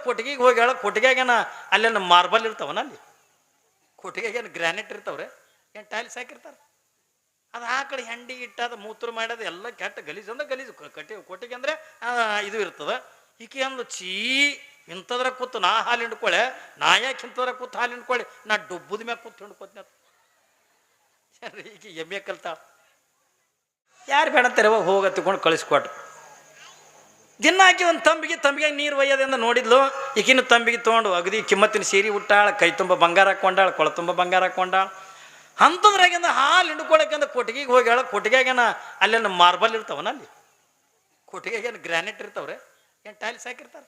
ಕೊಟ್ಟಿಗೆಗೆ ಹೋಗಿ ಹೇಳ ಕೊಟ್ಟಿಗೆಗೇನ ಅಲ್ಲೇನು ಮಾರ್ಬಲ್ ಇರ್ತಾವನ ಅಲ್ಲಿ ಕೊಟ್ಟಿಗೆಗೇನು ಗ್ರಾನೈಟ್ ಇರ್ತಾವ್ರೆ ಏನು ಟೈಲ್ಸ್ ಹಾಕಿರ್ತಾರೆ ಅದು ಆ ಕಡೆ ಹೆಂಡಿ ಇಟ್ಟದ ಮೂತ್ರ ಮಾಡೋದು ಎಲ್ಲ ಕೆಟ್ಟ ಗಲೀಜು ಅಂದ್ರೆ ಗಲೀಜು ಕೊಟ್ಟಿಗೆ ಅಂದರೆ ಇದು ಇರ್ತದೆ ಈಕೆ ಅಂದು ಚೀ ಇಂಥದ್ರ ಕೂತು ನಾ ಹಾಲು ಹಿಂಡ್ಕೊಳ್ಳೆ ನಾ ಯಾಕೆ ಇಂಥದ್ರ ಕೂತು ಹಾಲು ಹಿಂಡ್ಕೊಳ್ಳಿ ನಾ ಡುಬ್ಬದ ಮ್ಯಾಗ ಕೂತು ಹಿಂಡ್ಕೋತೀನಿ ಈಕೆ ಎಮ್ಮೆ ಕಲ್ತಾಳ ಯಾರು ಬೇಡ ತೆರವ ಹೋಗ ತಗೊಂಡು ಕಳಿಸ್ಕೊಟ್ರು ದಿನ ಆಕಿ ಒಂದು ತಂಬಿಗೆ ನೀರು ಒಯ್ಯೋದಿಂದ ನೋಡಿದ್ಲು ಈಗಿನ ತಂಬಿಗೆ ತೊಗೊಂಡು ಅಗದಿ ಕಿಮ್ಮತ್ತಿನ ಸೀರೆ ಉಟ್ಟಾಳ ಕೈ ತುಂಬ ಬಂಗಾರ ಹಾಕೊಂಡಾಳ ಕೊಳ ತುಂಬ ಬಂಗಾರ ಹಾಕೊಂಡಾಳ ಅಂಥದ್ರಾಗಿಂದ ಹಾಲು ಹಿಂಡ್ಕೊಳಕಂದ ಕೊಟ್ಟಿಗೆಗೆ ಹೋಗಿ ಹೇಳ ಕೊಟ್ಟಿಗೆಗೇನ ಅಲ್ಲೇನು ಮಾರ್ಬಲ್ ಇರ್ತಾವನ ಅಲ್ಲಿ ಕೊಟ್ಟಿಗೆಗೇನು ಗ್ರಾನೈಟ್ ಇರ್ತಾವ್ರೆ ಏನು ಟೈಲ್ಸ್ ಹಾಕಿರ್ತಾರೆ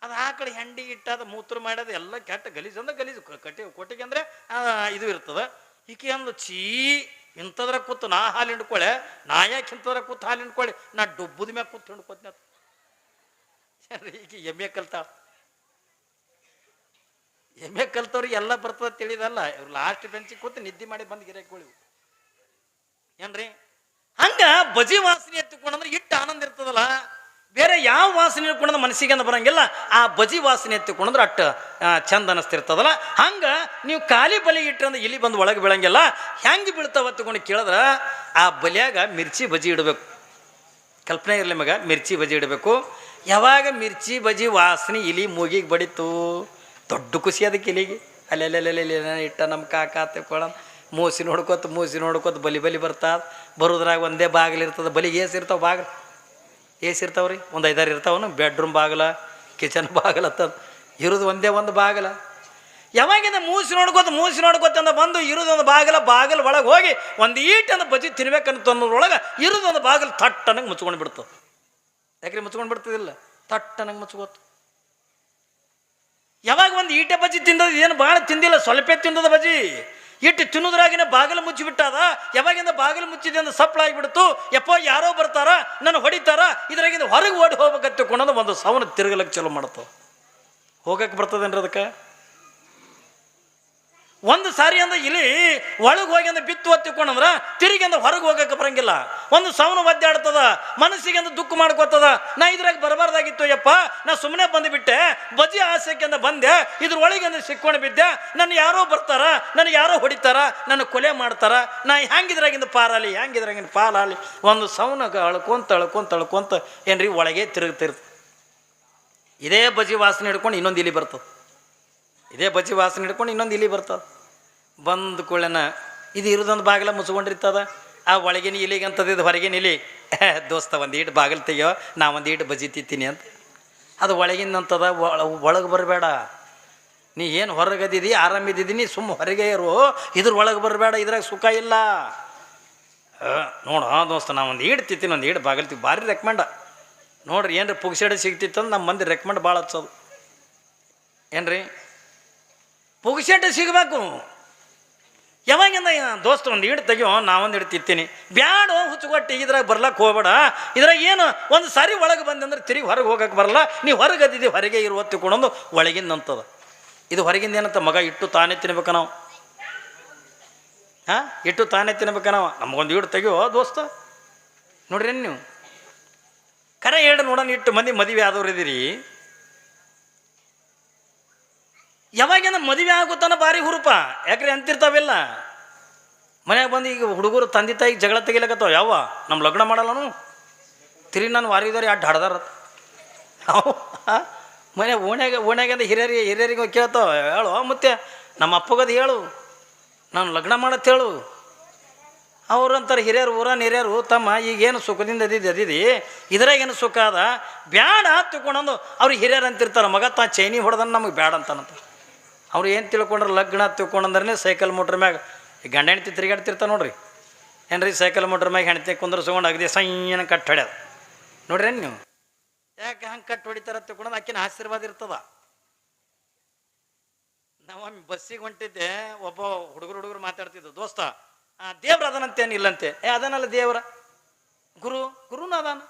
ಅದು ಆ ಕಡೆ ಹೆಂಡಿ ಇಟ್ಟದ ಮೂತ್ರ ಮಾಡೋದು ಎಲ್ಲ ಕೆಟ್ಟ ಗಲೀಜು ಅಂದ್ರೆ ಗಲೀಜು ಕೊಟ್ಟಿಗೆ ಅಂದರೆ ಇದು ಇರ್ತದೆ ಈಕೆ ಅಂದು ಚೀ ಇಂಥದ್ರ ಕೂತು ನಾ ಹಾಲು ಹಿಂಡ್ಕೊಳ್ಳೆ ನಾ ಯಾಕೆ ಇಂಥದ್ರ ಕೂತು ಹಾಲು ಹಿಂಡ್ಕೊಳ್ಳಿ ನಾ ಡುಬ್ಬದ ಮ್ಯಾಗ ಕೂತು ಹಿಂಡ್ಕೋತೀನಿ ಈಕೆ ಎಮ್ಮೆ ಕಲ್ತಾಳ ಎಮ್ಮೆ ಕಲ್ತವ್ರಿಗೆ ಎಲ್ಲ ಬರ್ತದೆ ತಿಳಿದಲ್ಲ ಇವ್ರು ಲಾಸ್ಟ್ ಬೆಂಚಿಗೆ ಕೂತು ನಿದ್ದೆ ಮಾಡಿ ಬಂದು ಗಿರಾಕಿಗಳು ಏನ್ರಿ ಹಂಗ ಬಜಿ ವಾಸನೆ ಎತ್ತಿಕೊಂಡ್ರೆ ಇಟ್ಟು ಆನಂದ ಇರ್ತದಲ್ಲ ಬೇರೆ ಯಾವ ವಾಸನೆ ಇಟ್ಕೊಂಡ್ರೆ ಮನಸ್ಸಿಗೆ ಅಂತ ಬರಂಗಿಲ್ಲ ಆ ಬಜಿ ವಾಸನೆ ಎತ್ತಿಕೊಂಡ್ರೆ ಅಟ್ಟು ಚಂದ ಅನಿಸ್ತಿರ್ತದಲ್ಲ ಹಂಗ ನೀವು ಖಾಲಿ ಬಲಿ ಇಟ್ಟಂದ್ರೆ ಇಲ್ಲಿ ಬಂದು ಒಳಗೆ ಬೀಳಂಗಿಲ್ಲ ಹೆಂಗೆ ಬೀಳ್ತಾವ ತಗೊಂಡು ಕೇಳಿದ್ರೆ ಆ ಬಲಿಯಾಗ ಮಿರ್ಚಿ ಬಜಿ ಇಡಬೇಕು ಕಲ್ಪನೆ ಇರಲಿ ಮಗ ಮಿರ್ಚಿ ಬಜಿ ಇಡಬೇಕು ಯಾವಾಗ ಮಿರ್ಚಿ ಬಜಿ ವಾಸನೆ ಇಲಿ ಮೂಗಿಗೆ ಬಡಿತು ದೊಡ್ಡ ಖುಷಿ ಅದಕ್ಕೆ ಇಲಿಗೆ ಅಲ್ಲೆಲ್ಲೆಲ್ಲೆಲ್ಲಿ ಇಟ್ಟ ನಮ್ಮ ಕಾಕ ತಿಳ್ಕೊಳ ಮೂಸಿ ನೋಡ್ಕೊತ ಬಲಿ ಬರ್ತದ ಬರೋದ್ರಾಗ ಒಂದೇ ಬಾಗಿಲು ಇರ್ತದೆ ಬಲಿಗೆ ಏಸಿರ್ತಾವೆ ಬಾಗಿಲು ಏಸಿರ್ತಾವ್ರಿ ಒಂದು 5-6 ಇರ್ತಾವನು ಬೆಡ್ರೂಮ್ ಬಾಗಿಲ ಕಿಚನ್ ಬಾಗಿಲ ಅಂತಂದು ಇರೋದು ಒಂದೇ ಒಂದು ಬಾಗಿಲ ಯಾವಾಗಿಂದ ಮೂಸಿ ನೋಡ್ಕೊತ ಅಂದ ಬಂದು ಇರೋದೊಂದು ಬಾಗಿಲು ಒಳಗೆ ಹೋಗಿ ಒಂದು ಈಟಂದು ಬಜಿ ತಿನ್ಬೇಕಂತ ಅನ್ನೋದ್ರೊಳಗೆ ಇರೋದೊಂದು ಬಾಗಿಲು ತಟ್ಟನಂಗೆ ಮುಚ್ಕೊಂಡು ಬಿಡ್ತದೆ ಯಾಕ್ರಿ ಮುಚ್ಕೊಂಡು ಬಿಡ್ತದಿಲ್ಲ ತಟ್ಟನಂಗೆ ಮುಚ್ಕೋತು ಯಾವಾಗ ಒಂದು ಈಟೆ ಬಜ್ಜಿ ತಿಂದದ ಏನು ಭಾಳ ತಿಂದಿಲ್ಲ ಸ್ವಲ್ಪ ತಿಂದದ ಬಜ್ಜಿ ಇಟ್ಟು ತಿನ್ನೋದ್ರಾಗಿನ ಬಾಗಿಲು ಮುಚ್ಚಿಬಿಟ್ಟದ ಯಾವಾಗಿಂದ ಬಾಗಿಲು ಮುಚ್ಚಿದೆ ಅಂದ್ರೆ ಸಪ್ಪಳಾಗಿಬಿಡ್ತು ಎಪ್ಪೋ ಯಾರೋ ಬರ್ತಾರ ನನ್ನ ಹೊಡಿತಾರ ಇದ್ರಾಗಿಂದ ಹೊರಗೆ ಓಡಿ ಹೋಗ್ಬೇಕಂತ ತಿಳ್ಕೊಂಡಂದು ಒಂದು ಸವನ ತಿರುಗಲಕ್ಕೆ ಚಲೋ ಮಾಡ್ತಾವ ಹೋಗಕ್ಕೆ ಬರ್ತದೇನ್ರಿ ಅದಕ್ಕೆ ಒಂದು ಸಾರಿ ಅಂದ ಇಲ್ಲಿ ಒಳಗೆ ಹೋಗಿ ಅಂದ ಬಿತ್ತು ಹತ್ತಿಕೊಂಡ್ರ ತಿರುಗಿ ಅಂದ ಹೊರಗೆ ಹೋಗಕ್ಕೆ ಬರಂಗಿಲ್ಲ ಒಂದು ಸವನ ಒದ್ದಾಡ್ತದ ಮನಸ್ಸಿಗೆ ಅಂದ ದುಃಖ ಮಾಡ್ಕೋತದ ನಾ ಇದ್ರಾಗ ಬರಬಾರ್ದಾಗಿತ್ತು ಯಪ್ಪ ನಾ ಸುಮ್ಮನೆ ಬಂದುಬಿಟ್ಟೆ ಬಜಿ ಆಸೆಗೆ ಅಂದ ಬಂದೆ ಇದ್ರ ಒಳಗೆ ಅಂದ ಸಿಕ್ಕೊಂಡು ಬಿದ್ದೆ ನನ್ನ ಯಾರೋ ಬರ್ತಾರ ನನಗೆ ಯಾರೋ ಹೊಡಿತಾರ ನನ್ನ ಕೊಲೆ ಮಾಡ್ತಾರ ನಾ ಹೆಂಗಿದ್ರಾಗಿಂದ ಪಾಲಾಲಿ ಒಂದು ಸವನಾಗ ಅಳ್ಕೊಂತ ಏನ್ರಿ ಒಳಗೆ ತಿರುಗ್ತಿರ್ತ ಇದೇ ಬಜಿ ವಾಸನೆ ಹಿಡ್ಕೊಂಡು ಇನ್ನೊಂದು ಇಲಿ ಬರ್ತದೆ ಬಂದು ಕೂಡನ ಇದು ಇರೋದೊಂದು ಬಾಗಿಲ ಮುಚ್ಕೊಂಡಿರ್ತದ ಆ ಒಳಗಿನ ಇಲಿಗೆ ಅಂತದ ಇದು ಹೊರಗಿನ ಇಲಿ ದೋಸ್ತ ಒಂದು ಈಟು ಬಾಗಿಲು ತೆಗಿಯೋ ನಾ ಒಂದು ಈಟು ಬಜಿ ತಿಂತೀನಿ ಅಂತ ಅದು ಒಳಗಿನ ಅಂತದ ಒಳಗೆ ಬರಬೇಡ ನೀ ಏನು ಹೊರಗದಿದಿ ಆರಾಮಿದ್ದೀನಿ ಸುಮ್ಮ ಹೊರಗೆ ಇರು ಇದ್ರ ಒಳಗೆ ಬರಬೇಡ ಇದ್ರಾಗ ಸುಖ ಇಲ್ಲ ನೋಡು ದೋಸ್ತ ನಾ ಒಂದು ಈಡು ತಿಂತೀನಿ ಒಂದು ಈಡು ಬಾಗಿಲ್ತೀವಿ ಭಾರಿ ರೆಕಮೆಂಡ ನೋಡ್ರಿ ಏನ್ರಿ ಪುಗ್ಸೆಡೆ ಸಿಗ್ತಿತ್ತು ಅಂದ್ರೆ ನಮ್ಮ ಮಂದಿ ರೆಕಮೆಂಡ್ ಭಾಳ ಹಚ್ಚೋದು ಏನ್ರಿ ಪುಗ್ಸೆಡೆ ಸಿಗಬೇಕು ಯಾವಾಗಿಂದ ದೋಸ್ತ ಒಂದು ಈಡು ತೆಗಿಯೋ ನಾ ಒಂದು ಈಡು ತಿಂತೀನಿ ಬ್ಯಾಡ ಹುಚ್ಚುಗೊಟ್ಟು ಇದ್ರಾಗ ಬರ್ಲಕ್ಕೆ ಹೋಗ್ಬೇಡ ಇದ್ರಾಗ ಏನು ಒಂದು ಸಾರಿ ಒಳಗೆ ಬಂದಂದ್ರೆ ತಿರುಗಿ ಹೊರಗೆ ಹೋಗಕ್ಕೆ ಬರಲ್ಲ ನೀವು ಹೊರಗದಿದ್ದೀವಿ ಹೊರಗೆ ಇರುವ ತಿಳ್ಕೊಂಡೊಂದು ಒಳಗಿಂದ ಅಂತದ ಇದು ಹೊರಗಿಂದ ಏನಂತ ಮಗ ಇಟ್ಟು ತಾನೇ ತಿನ್ಬೇಕ ನಾವು ಇಟ್ಟು ತಾನೇ ತಿನ್ಬೇಕ ನಾವು ನಮಗೊಂದು ಈಡು ತೆಗಿಯೋ ದೋಸ್ತ ನೋಡ್ರಿ ನೀವು ಕರೆ ಹೇಳಿ ನೋಡೋಣ ಇಟ್ಟು ಮಂದಿ ಮದುವೆ ಆದವ್ರು ಇದೀರಿ ಯಾವಾಗಿಂದ ಮದುವೆ ಆಗುತ್ತಾನ ಭಾರಿ ಹುರುಪ ಯಾಕ್ರಿ ಅಂತಿರ್ತಾವೆಲ್ಲ ಮನೆಯಾಗ ಬಂದು ಈಗ ಹುಡುಗರು ತಂದೆ ತಾಯಿಗೆ ಜಗಳ ತೆಗಿಲಕತ್ತಾವ ಯಾವ ನಮ್ಮ ಲಗ್ನ ಮಾಡಲ್ಲನು ತಿರುಗಿ ನಾನು ವಾರಿದವ್ರು ಯಾರು ಹಡ್ದಾರ ಅವು ಮನೆ ಓಣ್ಯಾಗಂದ ಹಿರಿಯರಿಗೆ ಕೇಳ್ತಾವ ಹೇಳು ಮತ್ತೆ ನಮ್ಮ ಅಪ್ಪಗದು ಹೇಳು ನಾನು ಲಗ್ನ ಮಾಡತ್ತೆ ಹೇಳು ಅವ್ರಂತಾರೆ ಹಿರಿಯರು ತಮ್ಮ ಈಗೇನು ಸುಖದಿಂದ ಅದಿದಿ ಇದ್ರಾಗೇನು ಸುಖ ಅದ ಬ್ಯಾಡ ತಿಳ್ಕೊಂಡಂದು ಅವ್ರಿಗೆ ಹಿರಿಯರು ಅಂತಿರ್ತಾರೆ ಮಗ ತಾ ಚೈನಿ ಹೊಡೆದನ್ನು ನಮಗೆ ಬ್ಯಾಡ ಅಂತಾನಂತ ಅವ್ರು ಏನು ತಿಳ್ಕೊಂಡ್ರೆ ಲಗ್ನ ತಿಳ್ಕೊಂಡಂದ್ರೆ ಸೈಕಲ್ ಮೋಟ್ರ್ ಮ್ಯಾಗ ಗಂಡ ಹೆಂಡ್ತಿ ತಿರುಗಾಡ್ತಿರ್ತಾವೆ ನೋಡ್ರಿ ಏನ್ರಿ ಸೈಕಲ್ ಮೋಟ್ರ್ ಮ್ಯಾಗ ಹೆಣ್ತಿ ಕುಂದ್ರಸ್ಕೊಂಡು ಅಗದಿ ಸೈನ ಕಟ್ಟು ಹೊಡ್ಯೋದು ನೋಡ್ರಿ ನೀವು ಯಾಕೆ ಹಂಗೆ ಕಟ್ಟು ಹೊಡಿತಾರ ತಿಳ್ಕೊಂಡಂದು ಆಕಿನ ಆಶೀರ್ವಾದ ಇರ್ತದ ನಾವೊಮ್ಮೆ ಬಸ್ಸಿಗೆ ಹೊಂಟಿದ್ದೆ ಒಬ್ಬ ಹುಡುಗರು ಮಾತಾಡ್ತಿದ್ದು ದೋಸ್ತ ದೇವ್ರ ಅದನಂತೇನಿಲ್ಲಂತೆ ಅದನಲ್ಲ ದೇವ್ರ ಗುರುನ ಅದಾನ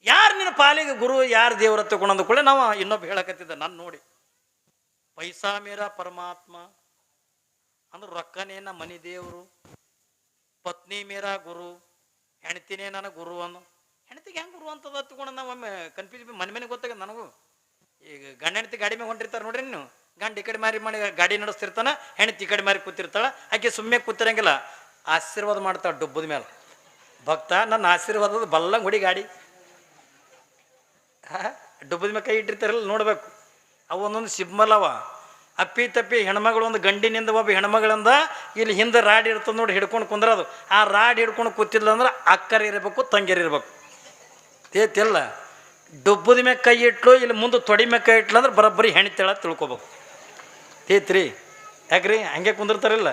ಯಾರು ನಿನ್ನ ಪಾಲಿಗೆ ಗುರು ಯಾರು ದೇವ್ರ ತಗೊಂಡು ಕೂಡ ನಾವು ಇನ್ನೊಬ್ಬ ಹೇಳಕತ್ತಿದ್ದ ನಾನು ನೋಡಿ ಪೈಸಾ ಮೇರಾ ಪರಮಾತ್ಮ ಅಂದ್ರೆ ರೊಕ್ಕನೇ ನಮ್ಮ ಮನಿ ದೇವರು, ಪತ್ನಿ ಮೇರಾ ಗುರು, ಹೆಣ್ತಿನೇ ನನ್ನ ಗುರು ಅನ್ನೋ. ಹೆಣ್ತಿಗೆ ಹೆಂಗೆ ಗುರು ಅಂತದ ಹತ್ಕೊಂಡು ನಾವು ಒಮ್ಮೆ ಕನ್ಫ್ಯೂಸ್ ಮನೆ ಗೊತ್ತಾಗ ನನಗೂ. ಈಗ ಗಂಡ ಹೆಂಡತಿ ಗಾಡಿ ಮೇಲೆ ಹೊಂಟಿರ್ತಾರೆ ನೋಡ್ರಿ ನೀವು. ಗಂಡ ಈ ಕಡೆ ಮಾರಿ ಮಾಡಿ ಗಾಡಿ ನಡೆಸ್ತಿರ್ತಾನ, ಹೆಂಡತಿ ಈ ಕಡೆ ಮಾರಿ ಕೂತಿರ್ತಾಳ. ಆಕೆ ಸುಮ್ಮನೆ ಕೂತಿರಂಗಿಲ್ಲ, ಆಶೀರ್ವಾದ ಮಾಡ್ತಾಳೆ ಡುಬ್ಬದ ಮೇಲೆ. ಭಕ್ತ ನನ್ನ ಆಶೀರ್ವಾದದ ಬಲ್ಲಂಗ್ ಹೊಡಿ ಗಾಡಿ. ಡುಬ್ಬದ ಮೇಲೆ ಕೈ ಇಟ್ಟಿರ್ತಾರಲ್ಲ ನೋಡ್ಬೇಕು. ಅವು ಒಂದೊಂದು ಸಿಬ್ಬಲ್ ಅವ. ಅಪ್ಪಿ ತಪ್ಪಿ ಹೆಣ್ಮಗಳು ಒಂದು ಗಂಡಿನಿಂದ ಒಬ್ಬ ಹೆಣ್ಮಗಳಿಂದ ಇಲ್ಲಿ ಹಿಂದೆ ರಾಡಿ ಇರ್ತದೆ ನೋಡಿ, ಹಿಡ್ಕೊಂಡು ಕುಂದ್ರದು. ಆ ರಾಡಿ ಹಿಡ್ಕೊಂಡು ಕೂತಿಲ್ಲ ಅಂದ್ರೆ ಅಕ್ಕರ್ ಇರಬೇಕು, ತಂಗಿಯರ್ ಇರ್ಬೇಕು. ತೇತಿಲ್ಲ, ಡುಬ್ಬದ ಮ್ಯಾಗ ಕೈ ಇಟ್ಲು, ಇಲ್ಲಿ ಮುಂದೆ ತೊಡಿ ಮ್ಯಾಗ ಕೈ ಇಟ್ಲು ಅಂದ್ರೆ ಬರೋಬ್ಬರಿ ಹೆಣ್ತಿಳ ತಿಳ್ಕೊಬೇಕು. ತೇತ್ರಿ ಯಾಕ್ರಿ ಹಂಗೆ ಕುಂದಿರ್ತಾರಿಲ್ಲ.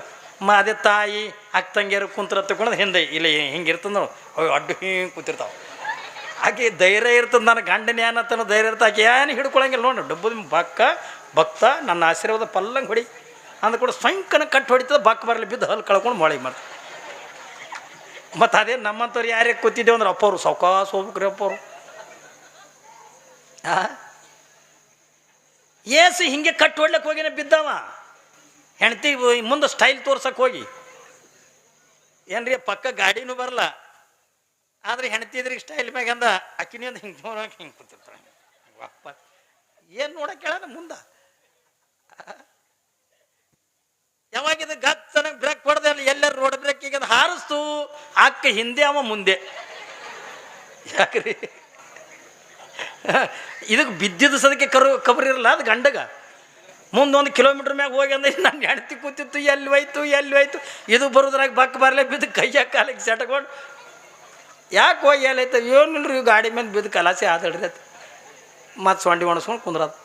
ಅದೇ ತಾಯಿ ಅಕ್ಕ ತಂಗಿಯರು ಕುಂತ್ರ ತಗೊಂಡು ಹಿಂದೆ ಇಲ್ಲಿ ಹಿಂಗೆ ಇರ್ತದೆ ನೋಡು, ಅವು ಅಡ್ಡು ಹಿಂಗೆ ಕೂತಿರ್ತಾವೆ. ಆಕೆ ಧೈರ್ಯ ಇರ್ತದೆ, ನನ್ನ ಗಂಡನ ಏನತ್ತನೋ ಧೈರ್ಯ ಇರ್ತದೆ. ಆಕೆ ಏನು ಹಿಡ್ಕೊಳಂಗಿಲ್ಲ ನೋಡಿ. ಡುಬ್ಬದ ಭಕ್ತ ನನ್ನ ಆಶೀರ್ವಾದ ಪಲ್ಲಂಗೆ ಹೊಡಿ ಅಂದ ಕೂಡ ಸ್ವಯಂಕನ ಕಟ್ಟು ಹೊಡಿತದೆ. ಬಕ್ಕ ಬರಲಿ ಬಿದ್ದು ಹಲ್ಲು ಕಳ್ಕೊಂಡು ಮೊಳಗೆ ಮಾಡ್ತಾರೆ. ಮತ್ತು ಅದೇ ನಮ್ಮಂಥವ್ರು ಯಾರ್ಯಾರು ಕೂತಿದ್ದೇವೆ ಅಂದ್ರೆ ಅಪ್ಪವ್ರು ಸಾವ್ಕಾಸ ಹೋಗ್ಬೇಕ್ರಿ. ಅಪ್ಪವ್ರು ಏಸು ಹಿಂಗೆ ಕಟ್ಟು ಹೊಡ್ಲಿಕ್ಕೆ ಹೋಗಿನ ಬಿದ್ದವ. ಹೆಣ್ತಿ ಮುಂದೆ ಸ್ಟೈಲ್ ತೋರ್ಸಕ್ಕೆ ಹೋಗಿ ಏನ್ರಿ ಪಕ್ಕ ಗಾಡಿನೂ ಬರಲ್ಲ. ಆದ್ರೆ ಹೆಣ್ತಿ ಇದ್ರಿಗೆ ಸ್ಟೈಲ್ ಮ್ಯಾಗ ಅಂದ ಅಕ್ಕಿನಿ ಅಂದ ಹಿಂಗೆ ನೋಡಕ್ಕೆ ಹಿಂಗೆ ಕೂತಿರ್ತಾಳೆ. ಅಪ್ಪ ಏನು ನೋಡಕ್ಕೆ ಹೇಳೋಣ ಮುಂದೆ. ಯಾವಾಗಿದ ಗತ್ತನ ಬ್ರೇಕ್ ಹೊಡೆದ ಎಲ್ಲರೂ ರೋಡ್ ಬ್ರೇಕ್ ಈಗ ಹಾರಿಸ್ತು. ಅಕ್ಕ ಹಿಂದೆ ಅವ ಮುಂದೆ. ಯಾಕ್ರಿ ಇದಕ್ಕೆ ಬಿದ್ದಿದ್ದು ಸದಕ್ಕೆ ಕಬರ್ ಇರಲ್ಲ. ಅದು ಗಂಡಗ ಮುಂದೊಂದು ಕಿಲೋಮೀಟ್ರ್ ಮ್ಯಾಗ ಹೋಗಿ ಅಂದ್ರೆ ನನ್ನ ಹೆಣ್ತಿ ಕೂತಿತ್ತು, ಎಲ್ಲಿ ಹೋಯ್ತು ಇದು ಬರೋದ್ರಾಗ ಬಕ್ಕ ಬರಲೇ ಬಿದ್ದು ಕೈಯ ಕಾಲಿಗೆ ಸೆಟ್ಕೊಂಡು ಯಾಕೆ ಹೋಗಿ ಎಲ್ಲೈತೆ ಏನಿಲ್ರಿ ಗಾಡಿ ಮೇಲೆ ಬಿದ್ದು ಕಲಾಸೆ ಆದಳ್ರಿ ಅದು. ಮತ್ತು ಸೊಂಡಿ ಒಣಸ್ಕೊಂಡು ಕುಂದ್ರದು.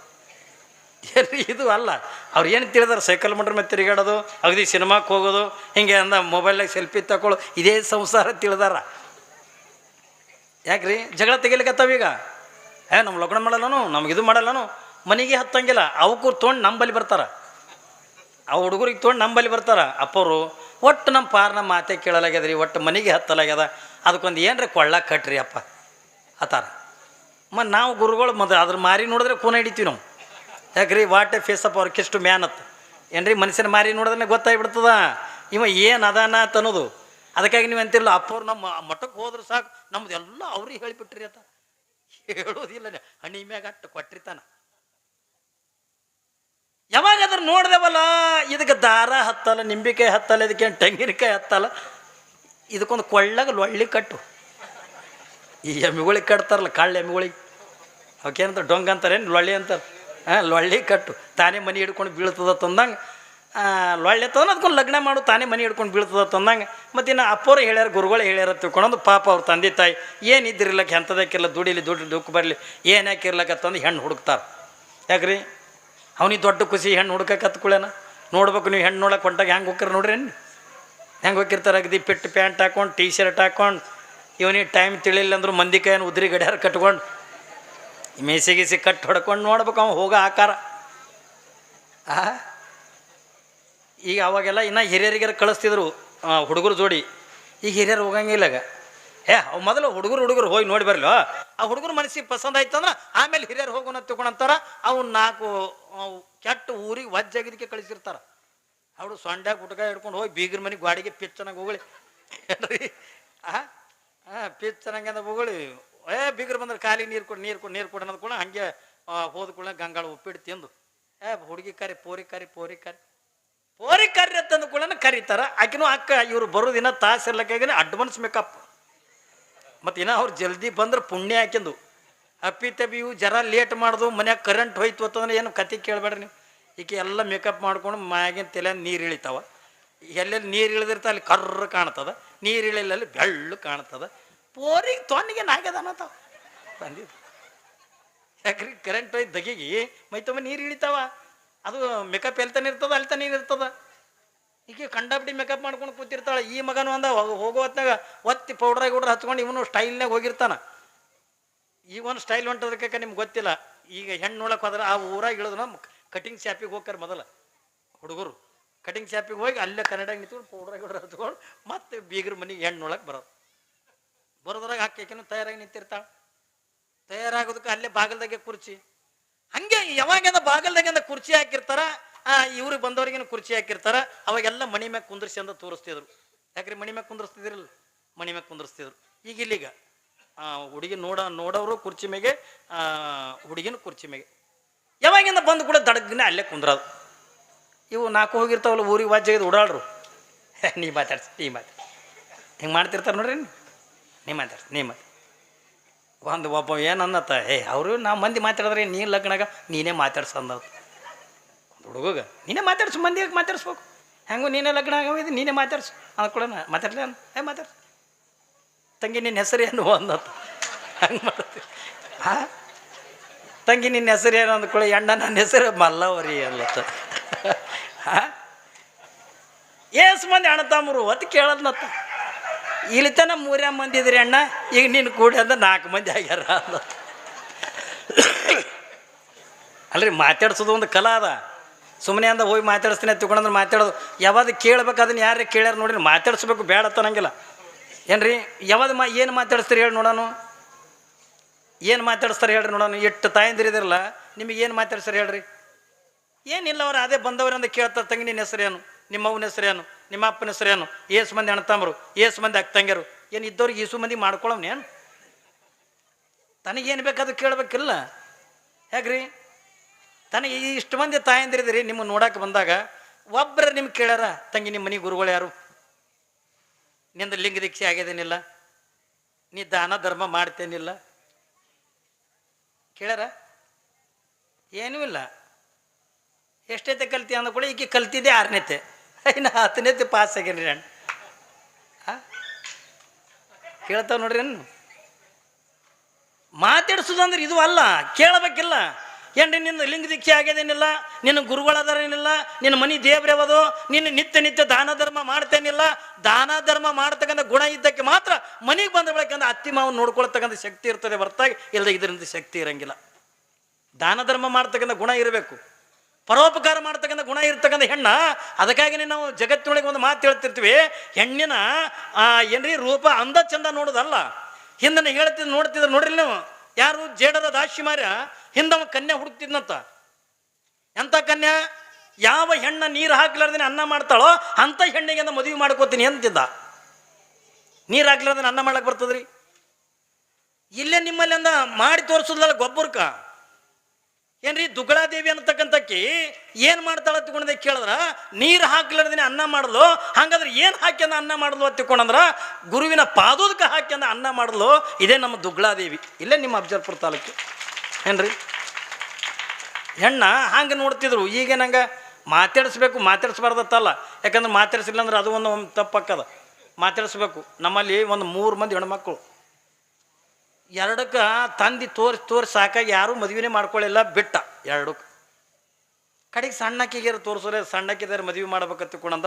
ಏನ್ರಿ ಇದು ಅಲ್ಲ. ಅವ್ರು ಏನು ತಿಳಿದಾರೆ, ಸೈಕಲ್ ಮೋಟ್ರ್ ಮೇಲೆ ತಿರುಗಾಡೋದು, ಅಗದಿ ಸಿನಿಮಾಕ್ಕೆ ಹೋಗೋದು, ಹಿಂಗೆ ಅಂದ ಮೊಬೈಲ್ನಾಗ ಸೆಲ್ಫಿ ತಗೊಳ್ಳೋ, ಇದೇ ಸಂಸಾರ ತಿಳಿದಾರ. ಯಾಕ್ರಿ ಜಗಳ ತೆಗಿಲಿಕ್ಕತ್ತವೀಗ. ನಮ್ಮ ಲಗ್ನ ಮಾಡಲ್ಲನು, ನಮಗಿದು ಮಾಡಲ್ಲನು, ಮನೆಗೆ ಹತ್ತಂಗಿಲ್ಲ. ಅವಕ್ಕೂ ತೊಗೊಂಡು ನಂಬಲ್ಲಿ ಬರ್ತಾರೆ, ಆ ಹುಡುಗರಿಗೆ ತೊಗೊಂಡು ನಂಬಲ್ಲಿ ಬರ್ತಾರೆ. ಅಪ್ಪವರು ಒಟ್ಟು ನಮ್ಮ ಪಾರ್ನ ಮಾತೆ ಕೇಳಲಾಗ್ಯದ್ರಿ, ಒಟ್ಟು ಮನೆಗೆ ಹತ್ತಲಾಗ್ಯದ, ಅದಕ್ಕೊಂದು ಏನ್ರಿ ಕೊಳ್ಳ ಕಟ್ರಿ ಅಪ್ಪ ಅತ್ತಾರ. ಮತ್ತು ನಾವು ಗುರುಗಳು ಅದ್ರ ಮಾರಿ ನೋಡಿದ್ರೆ ಕೂನ ಹಿಡಿತೀವಿ ನಾವು. ಯಾಕ್ರಿ ವಾಟ್ ಎ ಫೇಸ್ ಅಪ್ ಆರ್ಕೆಸ್ಟ್ ಮ್ಯಾನ್ ಅತ್ತ ಏನ್ರಿ. ಮನುಷ್ಯನ ಮಾರಿ ನೋಡಿದ್ರೆ ಗೊತ್ತಾಗ್ಬಿಡ್ತದ ಇವ ಏನು ಅದಾನ ಅಂತ ಅನ್ನೋದು. ಅದಕ್ಕಾಗಿ ನೀವು ಅಂತಿರಲ್ಲ ಅಪ್ಪವ್ರು ನಮ್ಮ ಮಠಕ್ಕೆ ಹೋದ್ರೆ ಸಾಕು ನಮ್ದು ಎಲ್ಲ ಅವ್ರಿಗೆ ಹೇಳಿಬಿಟ್ರಿ ಅಂತ ಹೇಳೋದಿಲ್ಲ. ಹಣಿ ಮ್ಯಾಗ ಅಟ್ಟು ಕೊಟ್ಟಿರ್ತಾನ. ಯಾವಾಗಾದ್ರೂ ನೋಡ್ದೇವಲ್ಲ ಇದಕ್ಕೆ ದಾರ ಹತ್ತಲ್ಲ, ನಿಂಬಿಕಾಯಿ ಹತ್ತಲ್ಲ, ಇದಕ್ಕೇನು ತೆಂಗಿನಕಾಯಿ ಹತ್ತಲ್ಲ, ಇದಕ್ಕೊಂದು ಕೊಳ್ಳಾಗ ಲೊಳ್ಳಿ ಕಟ್ಟು. ಈ ಎಮ್ಮಿಗಳಿಗೆ ಕಟ್ತಾರಲ್ಲ, ಕಾಳು ಎಮ್ಮಿಗಳಿಗೆ, ಅವಕ್ಕೇನಂತಾರೆ ಡೊಂಗ ಅಂತಾರೇನು ಲೊಳ್ಳಿ ಅಂತಾರೆ. ಲೊಳ್ಳಿ ಕಟ್ಟು ತಾನೇ ಮನೆ ಹಿಡ್ಕೊಂಡು ಬೀಳ್ತದ ತಂದಂಗೆ. ಲೊಳ್ಳೆ ತಂದ್ರೆ ಅದಕ್ಕೊಂದು ಲಗ್ನ ಮಾಡು, ತಾನೇ ಮನೆ ಹಿಡ್ಕೊಂಡು ಬೀಳ್ತದ ತಂದಂಗೆ. ಮತ್ತು ಇನ್ನು ಅಪ್ಪವ್ರು ಹೇಳ್ಯಾರ, ಗುರುಗಳು ಹೇಳ್ಯಾರ ತಿಳ್ಕೊಂಡು ಪಾಪ ಅವ್ರ ತಂದೆ ತಾಯಿ ಏನಿದ್ದಿರ್ಲಕ್ಕೆ ಎಂಥದಕ್ಕಿಲ್ಲ, ದುಡ್ಡು ದುಃಖ ಬರಲಿ ಏನು ಯಾಕಿರ್ಲಕ್ಕತ್ತಂದು ಹೆಣ್ಣು ಹುಡುಕ್ತಾರೆ. ಯಾಕ್ರಿ ಅವ್ನಿಗೆ ದೊಡ್ಡ ಖುಷಿ ಹೆಣ್ಣು ಹುಡ್ಕಕ್ಕೆ ಹತ್ಕೊಳ್ಳೇನ. ನೋಡ್ಬೇಕು ನೀವು ಹೆಣ್ಣು ನೋಡಕ್ಕೆ ಹೊಂಟಾಗ ಹೆಂಗೆ ಹೋಗ್ಯಾರ ನೋಡ್ರಿ. ಹೆಂಗೆ ಹೋಗಿರ್ತಾರೆ ಅಗದಿ ಪೆಟ್ಟು ಪ್ಯಾಂಟ್ ಹಾಕೊಂಡು, ಟೀ ಶರ್ಟ್ ಹಾಕೊಂಡು, ಇವನಿಗೆ ಟೈಮ್ ತಿಳಿಲ್ಲ ಅಂದ್ರು ಮಂದಿ ಕೈಯನ್ನು ಉದ್ರಿ ಗಡಿಯಾರ ಕಟ್ಕೊಂಡು, ಮೀಸಿ ಕಟ್ಟು ಹೊಡ್ಕೊಂಡು ನೋಡ್ಬೇಕು ಅವ್ನು ಹೋಗೋ ಆಕಾರ. ಈಗ ಅವಾಗೆಲ್ಲ ಇನ್ನು ಹಿರಿಯರಿಗಾರ ಕಳಿಸ್ತಿದ್ರು ಹುಡುಗರು ಜೋಡಿ. ಈಗ ಹಿರಿಯರು ಹೋಗಂಗಿಲ್ಲಾಗ. ಅವು ಮೊದಲು ಹುಡುಗರು ಹೋಗಿ ನೋಡಿ ಬರಲ್ಲ. ಆ ಹುಡುಗರು ಮನಸ್ಸಿಗೆ ಪಸಂದ್ ಆಯ್ತು ಅಂದ್ರೆ ಆಮೇಲೆ ಹಿರಿಯರು ಹೋಗೋಣ ತಿಳ್ಕೊಂಡಂತಾರ. ಅವ್ನು 4 ಕೆಟ್ಟ ಊರಿಗೆ ವಜ್ಜಾಗಿದ್ದಕ್ಕೆ ಕಳಿಸಿರ್ತಾರ. ಅವಳು ಸೊಂಡ್ಯಾಗ ಗುಟ್ಕ ಹಿಡ್ಕೊಂಡು ಹೋಗಿ ಬೀಗ್ರ ಮನೆಗೆ ಗಾಡಿಗೆ ಪಿಚ್ಚನಾಗ ಹೋಗಳಿ ಏನ್ರಿ. ಪಿಚ್ಚನಂಗೆ ಅಂದ ಹೋಗಳಿ. ಬೀಗ್ರು ಬಂದ್ರೆ ಖಾಲಿ ನೀರು ಕೊಡು ಅನ್ನೋದು ಕೂಡ ಹಂಗೆ ಹೋದ ಕೂಡ ಗಂಗಾಳ ಉಪ್ಪಿಟ್ಟು ತಿಂದು ಹುಡುಗಿ ಕರಿ ಪೋರಿ ಕರಿ ಅಂತಂದು ಕೂಡ ಕರೀತಾರ. ಆಕಿನೂ ಅಕ್ಕ ಇವ್ರು ಬರೋ ದಿನ ತಾಸು ಇರ್ಲಕ್ಕಾಗಿನ ಅಡ್ವಾನ್ಸ್ ಮೇಕಪ್. ಮತ್ತು ಇನ್ನು ಅವ್ರು ಜಲ್ದಿ ಬಂದ್ರೆ ಪುಣ್ಯ ಹಾಕಿಂದು. ಅಪ್ಪಿ ತಪ್ಪಿ ಇವು ಜರ ಲೇಟ್ ಮಾಡೋದು, ಮನ್ಯಾಗ ಕರೆಂಟ್ ಹೋಯ್ತು ಅಂತಂದ್ರೆ ಏನು ಕತೆ ಕೇಳಬೇಡ್ರಿ ನೀವು. ಈಕೆ ಎಲ್ಲ ಮೇಕಪ್ ಮಾಡ್ಕೊಂಡು ಮ್ಯಾಗಿನ ತಲೆ ನೀರು ಇಳಿತಾವ. ಎಲ್ಲೆಲ್ಲಿ ನೀರು ಇಳಿದಿರ್ತ ಅಲ್ಲಿ ಕರ್ರ ಕಾಣ್ತದ, ನೀರು ಇಳಿಲಲ್ಲಿ ಬೆಳ್ಳು ಕಾಣ್ತದ. ಪೋರಿಗೆ ತೊನ್ನಿಗೆ ನಾಗ್ಯದ ಅನ್ನತಾವ ಬಂದಿದ್ದು. ಯಾಕ್ರಿ ಕರೆಂಟ್ ಹೋಯ್ತು ದಗಿಗೆ ಮೈತೊಮ್ಮ ನೀರು ಇಳಿತಾವ. ಅದು ಮೇಕಪ್ ಎಲ್ತಾನೆ ಇರ್ತದ, ಅಲ್ತಾನೆ ನೀರು ಇರ್ತದ. ಈಗ ಕಂಡಾಬಿಟ್ಟು ಮೇಕಪ್ ಮಾಡ್ಕೊಂಡು ಕೂತಿರ್ತಾಳೆ. ಈ ಮಗನು ಅಂದ ಹೋಗೋ ಹೊತ್ನಾಗ ಒತ್ತಿ ಪೌಡ್ರಾಗ ಹಚ್ಕೊಂಡು ಇವನು ಸ್ಟೈಲ್ನಾಗ ಹೋಗಿರ್ತಾನ. ಈಗ ಒಂದು ಸ್ಟೈಲ್ ಹೊಂಟೋದಕ್ಕೆ ನಿಮ್ಗೆ ಗೊತ್ತಿಲ್ಲ. ಈಗ ಹೆಣ್ಣು ನೋಡಕ್ಕೆ ಹೋದ್ರೆ ಆ ಊರಾಗ ಇಳಿದ್ರು ಕಟಿಂಗ್ ಶಾಪಿಗೆ ಹೋಗ್ತಾರೆ ಮೊದಲ ಹುಡುಗರು. ಕಟಿಂಗ್ ಶಾಪಿಗೆ ಹೋಗಿ ಅಲ್ಲೇ ಕನ್ನಡಾಗ ನಿಂತ್ಕೊಂಡು ಪೌಡ್ರಾಗ ಹಚ್ಕೊಂಡು ಮತ್ತೆ ಬೀಗ್ರ ಮನೆಗೆ ಹೆಣ್ಣು ನೋಡಕ್ಕೆ ಬರೋದ್ರಾಗ ಹಾಕಿನ ತಯಾರಾಗಿ ನಿಂತಿರ್ತಾಳೆ. ತಯಾರಾಗೋದಕ್ಕೆ ಅಲ್ಲೇ ಬಾಗಲ್ದಾಗೆ ಕುರ್ಚಿ. ಹಂಗೆ ಯಾವಾಗ ಬಾಗಲ್ದಾಗಿಂದ ಕುರ್ಚಿ ಹಾಕಿರ್ತಾರ, ಇವ್ರಿಗೆ ಬಂದವ್ರಿಗೇನು ಕುರ್ಚಿ ಹಾಕಿರ್ತಾರ. ಅವಾಗೆಲ್ಲ ಮಣಿ ಮ್ಯಾಗ ಕುಂದ್ರಿಸಿ ಅಂತ ತೋರಿಸ್ತಿದ್ರು. ಯಾಕ್ರಿ ಮಣಿ ಮ್ಯಾಗ ಕುಂದ್ರಿಸ್ತಿದ್ರಲ್ಲ, ಮಣಿ ಮ್ಯಾಗ ಕುಂದ್ರಿಸ್ತಿದ್ರು. ಈಗ ಇಲ್ಲಿಗ ಹುಡುಗಿ ನೋಡೋರು ಕುರ್ಚಿ ಮ್ಯಾಗೆ, ಹುಡುಗಿನ ಕುರ್ಚಿ ಮ್ಯಾಗೆ. ಯಾವಾಗಿಂದ ಬಂದು ಕೂಡ ದಡಗ್ನೆ ಅಲ್ಲೇ ಕುಂದ್ರದು. ಇವು ನಾಲ್ಕು ಹೋಗಿರ್ತಾವಲ್ಲ ಊರಿಗೆ ವಾಜ್ಯ ಓಡಾಡ್ರು, ನೀ ಮಾತಾಡ್ಸಿ ಹಿಂಗೆ ಮಾಡ್ತಿರ್ತಾರೆ ನೋಡ್ರಿ, ನೀ ಮಾತಾಡ್ಸಿ ಒಬ್ಬ ಏನು ಅನ್ನತ್ತ, ಅವರು ನಾವು ಮಂದಿ ಮಾತಾಡಿದ್ರೆ ನೀನು ಲಗ್ನಾಗ ನೀನೇ ಮಾತಾಡ್ಸ ಅಂದವು. ಹುಡುಗ ನೀನೇ ಮಾತಾಡ್ಸು, ಮಂದಿಗೆ ಮಾತಾಡ್ಸ್ಬೇಕು, ಹೆಂಗೋ ನೀನೇ ಲಗ್ನ ಆಗೋದು ನೀನೇ ಮಾತಾಡ್ಸು ಅಂದ್ಕೊಳ ಮಾತಾಡ್ಲಿ ಮಾತಾಡ್ಸು. ತಂಗಿ ನಿನ್ನ ಹೆಸರು ಏನು ಅಂದತ್ತ, ಹಂಗೆ ಮಾಡ್ತೀವಿ. ತಂಗಿ ನಿನ್ನ ಹೆಸರು ಏನು ಅಂದ್ಕೊಳ್ಳಿ, ಅಣ್ಣ ನನ್ನ ಹೆಸರು ಮಲ್ಲವರಿ ಅಲ್ಲತ್ತ. ಏಸು ಮಂದಿ ಅಣ್ಣ ತಮ್ಮರು ಅಂತ ಕೇಳದ್ನತ್ತ. ಇಲ್ಲಿ ತನ 3 ಮಂದಿ ಇದ್ರಿ ಅಣ್ಣ, ಈಗ ನೀನು ಕೂಡಿ ಅಂದ 4 ಮಂದಿ ಆಗ್ಯಾರ ಅಂದ. ಅಲ್ರಿ ಮಾತಾಡ್ಸೋದು ಒಂದು ಕಲಾ ಅದ. ಸುಮ್ಮನೆ ಅಂದ ಹೋಗಿ ಮಾತಾಡಿಸ್ತೀನಿ ಅಂತ ತಿಳ್ಕೊಂಡ್ರೆ ಮಾತಾಡೋದು. ಯಾವಾಗ ಕೇಳ್ಬೇಕು ಅದನ್ನು ಯಾರೇ ಕೇಳ್ಯಾರ ನೋಡ್ರಿ, ಮಾತಾಡಿಸ್ಬೇಕು ಬೇಡ ತನಂಗಿಲ್ಲ ಏನ್ರಿ. ಯಾವಾಗ ಏನು ಮಾತಾಡಿಸ್ತೀರಿ ಹೇಳಿ ನೋಡೋಣ, ಏನು ಮಾತಾಡಿಸ್ತಾರೆ ಹೇಳ್ರಿ ನೋಡೋಣ. ಎಷ್ಟು ತಾಯಂದಿರಿದಿರಲ್ಲ, ನಿಮಗೆ ಏನು ಮಾತಾಡ್ಸ್ತಾರೆ ಹೇಳ್ರಿ? ಏನಿಲ್ಲ, ಅವ್ರು ಅದೇ ಬಂದವ್ರು ಅಂತ ಕೇಳ್ತಾರೆ, ತಂಗಿ ನಿನ್ನ ಹೆಸರೇನು, ನಿಮ್ಮ ಅವನ ಹೆಸರೇನು, ನಿಮ್ಮ ಅಪ್ಪನ ಹೆಸರೇನು, ಏಸು ಮಂದಿ ಅಣ್ಣ ತಮ್ಮರು, ಏಸು ಮಂದಿ ಅಕ್ಕ ತಂಗಿಯರು, ಏನು ಇದ್ದವ್ರಿಗೆ ಈಸು ಮಂದಿ ಮಾಡ್ಕೊಳ್ಳೋನೇನು? ತನಗೇನು ಬೇಕಾದ್ರೂ ಕೇಳಬೇಕಿಲ್ಲ ಹೇಗ್ರಿ? ತನಗೆ ಇಷ್ಟು ಮಂದಿ ತಾಯಂದಿರಿದಿರಿ, ನಿಮ್ಮ ನೋಡಕ್ಕೆ ಬಂದಾಗ ಒಬ್ಬರ ನಿಮ್ಗೆ ಕೇಳ್ಯಾರ, ತಂಗಿ ನಿಮ್ಮ ಮನೆ ಗುರುಗಳು ಯಾರು, ನಿಂದು ಲಿಂಗ ದೀಕ್ಷೆ ಆಗ್ಯದೇನಿಲ್ಲ, ನೀ ದಾನ ಧರ್ಮ ಮಾಡ್ತೇನಿಲ್ಲ ಕೇಳ್ಯಾರ? ಏನೂ ಇಲ್ಲ. ಎಷ್ಟೈತೆ ಕಲ್ತಿ ಅಂದ ಕೂಡ ಈಕೆ ಕಲ್ತಿದ್ದೆ 6ನೇತೆ, ಇನ್ನು 10ನೇತೆ ಪಾಸ್ ಆಗ್ಯಾನ್ರಿ ಅಣ್ಣ. ಕೇಳ್ತಾವ ನೋಡ್ರಿ. ಮಾತಾಡ್ಸೋದಂದ್ರೆ ಇದು ಅಲ್ಲ, ಕೇಳಬೇಕಿಲ್ಲ. ಏನ್ರಿ ನಿನ್ನ ಲಿಂಗ ದೀಕ್ಷೆ ಆಗ್ಯದೇನಿಲ್ಲ, ನಿನ್ನ ಗುರುಗಳದಾರೇನಿಲ್ಲ, ನಿನ್ನ ಮನೆ ದೇವ್ರವದು, ನಿನ್ನ ನಿತ್ಯ ದಾನ ಧರ್ಮ ಮಾಡ್ತೇನಿಲ್ಲ. ದಾನ ಧರ್ಮ ಮಾಡ್ತಕ್ಕಂಥ ಗುಣ ಇದ್ದಕ್ಕೆ ಮಾತ್ರ ಮನೆಗೆ ಬಂದ ಬೆಳಕಂದ್ರೆ ಅತ್ತಿ ಮಾವು ನೋಡ್ಕೊಳ್ತಕ್ಕಂಥ ಶಕ್ತಿ ಇರ್ತದೆ ಹೊರತಾಗಿ ಇಲ್ಲದೆ ಇದರಿಂದ ಶಕ್ತಿ ಇರಂಗಿಲ್ಲ. ದಾನ ಧರ್ಮ ಮಾಡ್ತಕ್ಕಂಥ ಗುಣ ಇರಬೇಕು, ಪರೋಪಕಾರ ಮಾಡ್ತಕ್ಕಂಥ ಗುಣ ಇರ್ತಕ್ಕಂಥ ಹೆಣ್ಣ. ಅದಕ್ಕಾಗಿನೇ ನಾವು ಜಗತ್ತಿನೊಳಗೆ ಒಂದು ಮಾತು ಹೇಳ್ತಿರ್ತೀವಿ, ಹೆಣ್ಣಿನ ಏನ್ರಿ ರೂಪ ಅಂದ ಚಂದ ನೋಡೋದಲ್ಲ, ಹಿಂದನ್ನು ಹೇಳ್ತಿದ್ ನೋಡ್ತಿದ್ರು ನೋಡ್ರಿ ನೀವು. ಯಾರು ಜೇಡರ ದಾಶಿಮಾರ್ಯ ಹಿಂದವ ಕನ್ಯಾ ಹುಡುಕ್ತಿದ್ನಂತ. ಎಂಥ ಕನ್ಯಾ? ಯಾವ ಹೆಣ್ಣ ನೀರು ಹಾಕ್ಲಾರ್ದೇನೆ ಅನ್ನ ಮಾಡ್ತಾಳೋ ಅಂಥ ಹೆಣ್ಣಿಗೆ ಅಂದ ಮದುವೆ ಮಾಡ್ಕೋತೀನಿ ಅಂತಿದ್ದ. ನೀರು ಹಾಕ್ಲಾರ್ದೇನೆ ಅನ್ನ ಮಾಡ್ಲಕ್ಕೆ ಬರ್ತದ್ರಿ? ಇಲ್ಲೇ ನಿಮ್ಮಲ್ಲಿ ಅಂದ ಮಾಡಿ ತೋರಿಸೋದಲ್ಲ ಗೊಬ್ಬರಕ್ಕ. ಏನ್ರಿ ದುಗ್ಗಳಾದೇವಿ ಅನ್ನತಕ್ಕಂಥಕ್ಕಿ ಏನು ಮಾಡ್ತಾಳ ತಿಳ್ಕೊಂಡೆ ಕೇಳಿದ್ರ, ನೀರು ಹಾಕ್ಲಾರ್ದೇನೆ ಅನ್ನ ಮಾಡಲು. ಹಂಗಾದ್ರೆ ಏನು ಹಾಕ್ಯಂದ ಅನ್ನ ಮಾಡಲು ಅಂತ ತಿಳ್ಕೊಂಡ್ರ, ಗುರುವಿನ ಪಾದೋದಕ್ಕೆ ಹಾಕ್ಯಂದ ಅನ್ನ ಮಾಡಲು. ಇದೇ ನಮ್ಮ ದುಗ್ಗಳಾದೇವಿ, ಇಲ್ಲೇ ನಿಮ್ಮ ಅಫಜಲ್ಪುರ ತಾಲೂಕು ಏನ್ರಿ. ಹೆಣ್ಣ ಹಂಗೆ ನೋಡ್ತಿದ್ರು. ಈಗ ನಂಗೆ ಮಾತಾಡಿಸ್ಬೇಕು, ಮಾತಾಡಿಸ್ಬಾರ್ದತ್ತಲ್ಲ, ಯಾಕಂದ್ರೆ ಮಾತಾಡಿಸಿಲ್ಲ ಅಂದ್ರೆ ಅದು ಒಂದು ತಪ್ಪಕ್ಕದ. ಮಾತಾಡಿಸ್ಬೇಕು. ನಮ್ಮಲ್ಲಿ ಒಂದು 3 ಮಂದಿ ಹೆಣ್ಮಕ್ಳು, 2ಕ್ಕೆ ತಂದು ತೋರಿಸಿ ಸಾಕಾಗಿ ಯಾರೂ ಮದುವೆನೇ ಮಾಡ್ಕೊಳ್ಳಿಲ್ಲ, ಬಿಟ್ಟ 2ಕ್ಕೆ. ಕಡೆಗೆ ಸಣ್ಣಕ್ಕಿಗೆ ತೋರಿಸೋರೆ, ಸಣ್ಣಕ್ಕಿದ್ದಾರೆ ಮದುವೆ ಮಾಡ್ಬೇಕಂತ ತಿಳ್ಕೊಂಡಂದ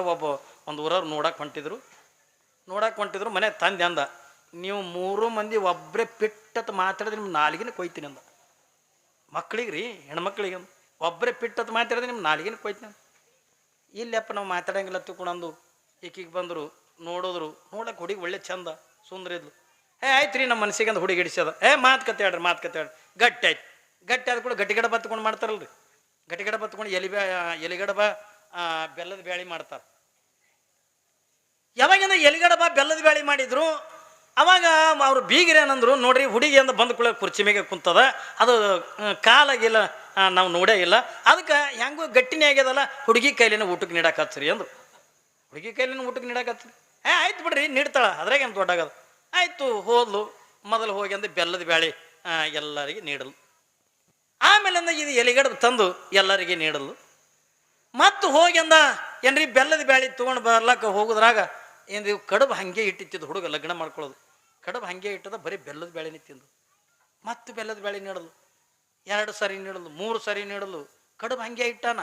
ಒಂದು ಊರವ್ರು ನೋಡಕ್ಕೆ ಹೊಂಟಿದ್ರು. ಮನೆ ತಂದೆ ಅಂದ, ನೀವು 3 ಮಂದಿ ಒಬ್ಬರೇ ಪಿಟ್ಟತ್ ಮಾತಾಡಿದ್ರೆ ನಿಮ್ಮ ನಾಲಿಗೆನ ಕೊಯ್ತೀನಿ ಅಂದ. ಮಕ್ಳಿಗೆ ರೀ, ಹೆಣ್ಮಕ್ಳಿಗೆ ಒಬ್ಬರೇ ಪಿಟ್ಟತ್ ಮಾತಾಡಿದ್ರೆ ನಿಮ್ಮ ನಾಲಿಗೆನ ಕೊಯ್ತೀನಿ ಅಂದ. ಇಲ್ಲಪ್ಪ ನಾವು ಮಾತಾಡಂಗಿಲ್ಲ ತಿಳ್ಕೊಂಡಂದು ಈಕಿಗೆ ಬಂದರು, ನೋಡಕ್ಕೆ ಹುಡುಗಿ ಒಳ್ಳೆ ಚಂದ ಸುಂದರ ಇದ್ಲು. ಆಯ್ತು ರೀ, ನಮ್ಮ ಮನಸ್ಸಿಗೆ ಅಂದ ಹುಡುಗಿ ಹಿಡಿಸೋದ. ಮಾತು ಕತೆ ಹೇಳ್ರಿ. ಗಟ್ಟಿ ಆಯ್ತು. ಗಟ್ಟಿ ಆದ ಕೂಡ ಗಟ್ಟಿಗಡ ಬತ್ಕೊಂಡು ಮಾಡ್ತಾರಲ್ರಿ. ಗಟ್ಟಿಗಡ ಬತ್ಕೊಂಡು ಎಲಿಗಡಬ ಬೆಲ್ಲದ ಬ್ಯಾಳಿ ಮಾಡ್ತಾರೆ. ಯಾವಾಗಿಂದ ಎಲಿಗಡಬ ಬೆಲ್ಲದ ಬ್ಯಾಳಿ ಮಾಡಿದ್ರು, ಅವಾಗ ಅವ್ರು ಬೀಗರೇನಂದ್ರು, ನೋಡ್ರಿ ಹುಡುಗಿ ಅಂದ ಬಂದು ಕೂಡ ಕುರ್ಚಿ ಮೇಲೆ ಕುಂತದ, ಅದು ಕಾಲಾಗಿಲ್ಲ, ನಾವು ನೋಡೇ ಇಲ್ಲ, ಅದಕ್ಕೆ ಹೆಂಗೂ ಗಟ್ಟಿನೇ ಆಗ್ಯದಲ್ಲ, ಹುಡುಗಿ ಕೈಲಿನ ಊಟಕ್ಕೆ ನೀಡಾಕತ್ರಿ ಅಂದ್ರು. ಹುಡುಗಿ ಕೈಲಿನ ಊಟಕ್ಕೆ ನೀಡಾಕತ್ರಿ. ಆಯ್ತು ಬಿಡ್ರಿ, ನೀಡ್ತಾಳ, ಅದ್ರಾಗೇನು ದೊಡ್ಡಾಗದ. ಆಯಿತು, ಹೋದ್ಲು. ಮೊದಲು ಹೋಗಿ ಅಂದ ಬೆಲ್ಲದ ಬ್ಯಾಳಿ ಎಲ್ಲರಿಗೆ ನೀಡಲು. ಆಮೇಲೆ ಅಂದ ಇದು ಎಲಿಗಡಬು ತಂದು ಎಲ್ಲರಿಗೆ ನೀಡಲು. ಮತ್ತು ಹೋಗಿ ಅಂದ ಏನ್ರಿ ಬೆಲ್ಲದ ಬ್ಯಾಳಿ ತೊಗೊಂಡು ಬರ್ಲಕ್ಕ ಹೋಗೋದ್ರಾಗ ಏನು ಕಡುಬು ಹಾಗೆ ಇಟ್ಟಿತ್ತಿದ್ದು ಹುಡುಗ ಲಗ್ನ ಮಾಡ್ಕೊಳ್ಳೋದು. ಕಡುಬು ಹಾಗೆ ಇಟ್ಟದ, ಬರೀ ಬೆಲ್ಲದ ಬ್ಯಾಳಿನೇ ತಿಂದು. ಮತ್ತು ಬೆಲ್ಲದ ಬ್ಯಾಳಿ ನೀಡಲು, 2 ಸರಿ ನೀಡಲು, 3 ಸರಿ ನೀಡಲು. ಕಡುಬು ಹಾಗೆ ಇಟ್ಟಾನ,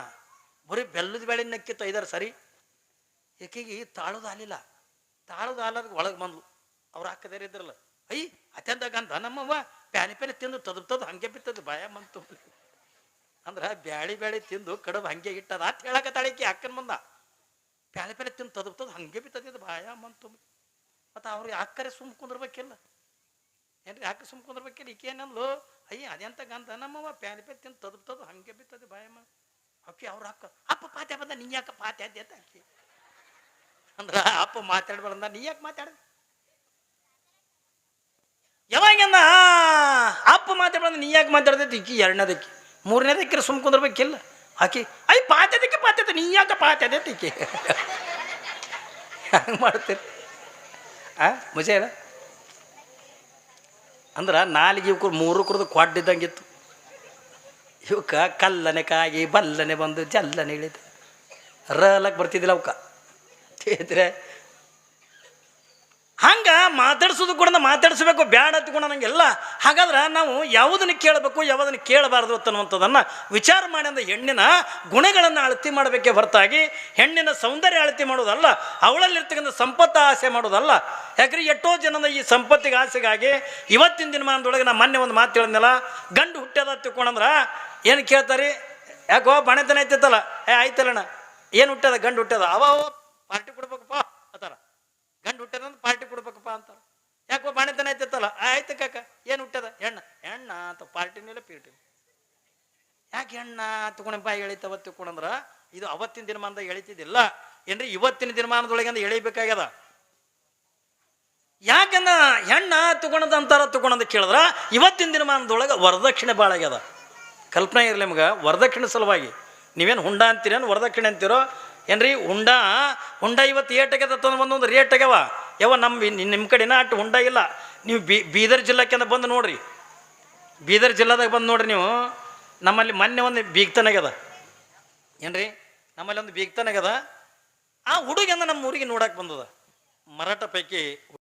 ಬರೀ ಬೆಲ್ಲದ ಬ್ಯಾಳಿ ನಕ್ಕಿತ್ತು 5 ಸರಿ. ಏಕೆಗೆ ತಾಳೋದು ಆಲಿಲ್ಲ. ತಾಳೋದು ಆಲಾದ ಒಳಗೆ ಬಂದ್ಲು. ಅವ್ರು ಹಾಕದೇರಿ ಇದ್ರಲ್ಲ, ಅತ್ಯಂತ ನಮ್ಮವ್ವ ಪ್ಯಾನಿ ತಿಂದು ತದು ಹಂಗೆ ಬಿತ್ತದು ಭಯ ಬಂತು. ಅಂದ್ರೆ ಬ್ಯಾಳಿ ತಿಂದು ಕಡುಬು ಹಂಗೆ ಇಟ್ಟದ ಅಂತ ಹೇಳಕತ್ತಾಳಿಕೆ ಅಕ್ಕನ ಮುಂದ. ಪ್ಯಾನಿ ತಿಂದು ತದು ಹಂಗೆ ಬಿತ್ತದ ಭಯ ಬಂತು. ಮತ್ತು ಅವ್ರಿಗೆ ಅಕ್ಕರೆ ಸುಮ್ ಕುಂದಿರ್ಬೇಕಿಲ್ಲ ಏನ್ರಿ, ಅಕ್ಕ ಸುಮ್ ಕುಂದಿರ್ಬೇಕಿಲ್ಲ. ಈಕೆ ಏನಂದ್ಲು, ಅದೆಂತ ಗಂಧ ನಮ್ಮವ್ವ ಪ್ಯಾನಿ ತಿಂದು ತದು ಹಂಗೆ ಬಿತ್ತದ ಭಯಮ್ಮ. ಅಕ್ಕಿ ಅವ್ರ ಅಪ್ಪ ಪಾತ್ಯ ಬಂದ, ನೀ ಯಾಕೆ ಪಾತ್ಯ ಅದ್ದೆ ಅಂತ ಅಕ್ಕಿ ಅಂದ್ರೆ, ಅಪ್ಪ ಮಾತಾಡ್ಬಾರ್ದ, ನೀ ಯಾಕೆ ಮಾತಾಡ? ಯಾವಾಗಂದ ಅಪ್ಪ ಮಾತಾಡ್ಬಾರ್ದು, ನೀ ಯಾಕೆ ಮಾತಾಡ್ತೈತಿ? ಈಕಿ 2ನೇದಕ್ಕಿ ಮೂರನೇದಕ್ಕೆ ಸುಮ್ ಕುಂದ್ರಬೇಕಿಲ್ಲ ಆಕಿ ಪಾತ್ಯತೆ ನೀ ಯಾಕೆ ಪಾತ್ಯತೆ ತಿಕ್ಕಿ ಹಂಗೆ ಮಾಡ್ತೀರಿ ಮಜಾ ಇಲ್ಲ ಅಂದ್ರೆ ನಾಲಿಗೆ ಇವಕ್ಕೆ ಮೂರು ಕುರಿದು ಕೊಡ್ಡಿದ್ದಂಗಿತ್ತು ಇವಕ್ಕೆ ಕಲ್ಲನೆ ಕಾಗಿ ಬಲ್ಲನೆ ಬಂದು ಜಲ್ಲನೆ ಇಳಿದು ರಲಕ್ಕೆ ಬರ್ತಿದ್ದಿಲ್ಲ ಅವಕ್ಕ ತಿಳಿದ್ರೆ ಹಂಗೆ ಮಾತಾಡ್ಸೋದು ಕೂಡ ಮಾತಾಡಿಸ್ಬೇಕು ಬ್ಯಾಡ ಹತ್ಕೊಂಡು ನಂಗೆಲ್ಲ. ಹಾಗಾದ್ರೆ ನಾವು ಯಾವುದನ್ನು ಕೇಳಬೇಕು ಯಾವುದನ್ನು ಕೇಳಬಾರ್ದು ಅನ್ನುವಂಥದ್ದನ್ನು ವಿಚಾರ ಮಾಡಿ ಅಂದ ಹೆಣ್ಣಿನ ಗುಣಗಳನ್ನು ಅಳತಿ ಮಾಡಬೇಕೇ ಹೊರತಾಗಿ ಹೆಣ್ಣಿನ ಸೌಂದರ್ಯ ಅಳತಿ ಮಾಡೋದಲ್ಲ, ಅವಳಲ್ಲಿರ್ತಕ್ಕಂಥ ಸಂಪತ್ತು ಆಸೆ ಮಾಡೋದಲ್ಲ. ಯಾಕ್ರಿ ಎಷ್ಟೋ ಜನದ ಈ ಸಂಪತ್ತಿಗೆ ಆಸೆಗಾಗಿ ಇವತ್ತಿನ ದಿನಮಾನದೊಳಗೆ ನಾ ಮೊನ್ನೆ ಒಂದು ಮಾತು ಹೇಳಿದ್ನಲ್ಲ, ಗಂಡು ಹುಟ್ಟ್ಯದ ತಿಳ್ಕೊಂಡ್ರೆ ಏನು ಕೇಳ್ತಾರೆ, ಯಾಕೋ ಬಣೆತನ ಐತಿತ್ತಲ್ಲ, ಆಯ್ತಲ್ಲಣ್ಣ ಏನು ಹುಟ್ಟ್ಯದ ಗಂಡು ಹುಟ್ಟ್ಯದ ಅವ ಪಾರ್ಟಿ ಕೊಡ್ಬೇಕಪ್ಪ ಅಂತಾರ, ಗಂಡು ಹುಟ್ಟ್ಯದ ಪಾರ್ಟಿ ಕೊಡ್ಬೇಕಪ್ಪ ಅಂತಾರ. ಯಾಕೋ ಬಾಣೆತನ ಐತಿತ್ತಲ್ಲ, ಆಯ್ತು ಕಾಕ ಏನು ಹುಟ್ಟ್ಯದ ಹೆಣ್ಣ ಅಂತ ಪಾರ್ಟಿನಿಲ್ಲ ಪೀರ್ಟಿ. ಯಾಕೆ ಹೆಣ್ಣ ತಗೊಂಡಪ್ಪ ಎಳಿತವ ತಿಳ್ಕೊಂಡ್ರ ಇದು ಅವತ್ತಿನ ದಿನಮಾನದಾಗ ಎಳಿತಿದ್ದಿಲ್ಲ ಏನ್ರಿ, ಇವತ್ತಿನ ದಿನಮಾನದೊಳಗೆ ಅಂದ ಎಳಿಬೇಕಾಗ್ಯದ. ಯಾಕಂದ ಹೆಣ್ಣ ತಗೊಂಡದ ಅಂತಾರ ತಗೊಂಡಂತ ಕೇಳಿದ್ರ ಇವತ್ತಿನ ದಿನಮಾನದೊಳಗೆ ವರದಕ್ಷಿಣೆ ಭಾಳ ಆಗ್ಯದ. ಕಲ್ಪನೆ ಇರಲಿ ನಿಮ್ಗೆ, ವರದಕ್ಷಿಣೆ ಸಲುವಾಗಿ ನೀವೇನು ಹುಂಡ ಅಂತೀರೇನು ವರದಕ್ಷಿಣೆ ಅಂತೀರೋ ಏನ್ರಿ? ಹುಂಡ ಇವತ್ತು ಏಟಾಗ್ಯದ ಒಂದೊಂದು ರೇಟ್ ಆಗ್ಯಾವ. ನಿಮ್ಮ ಕಡೆನ ಅಟ್ಟು ಹುಂಡ ಇಲ್ಲ. ನೀವು ಬೀದರ್ ಜಿಲ್ಲಾಕ್ಕೆ ಬಂದು ನೋಡ್ರಿ, ಬೀದರ್ ಜಿಲ್ಲಾದಾಗ ಬಂದು ನೋಡ್ರಿ ನೀವು. ನಮ್ಮಲ್ಲಿ ಮೊನ್ನೆ ಒಂದು ಬೀಗ್ತನಾಗ್ಯದ ಏನ್ರಿ, ನಮ್ಮಲ್ಲಿ ಒಂದು ಬೀಗ್ತನಾಗ್ಯದ. ಆ ಹುಡುಗಿಯನ್ನ ನಮ್ಮ ಊರಿಗೆ ನೋಡಕ್ಕೆ ಬಂದದ. ಮರಾಠ ಪೈಕಿ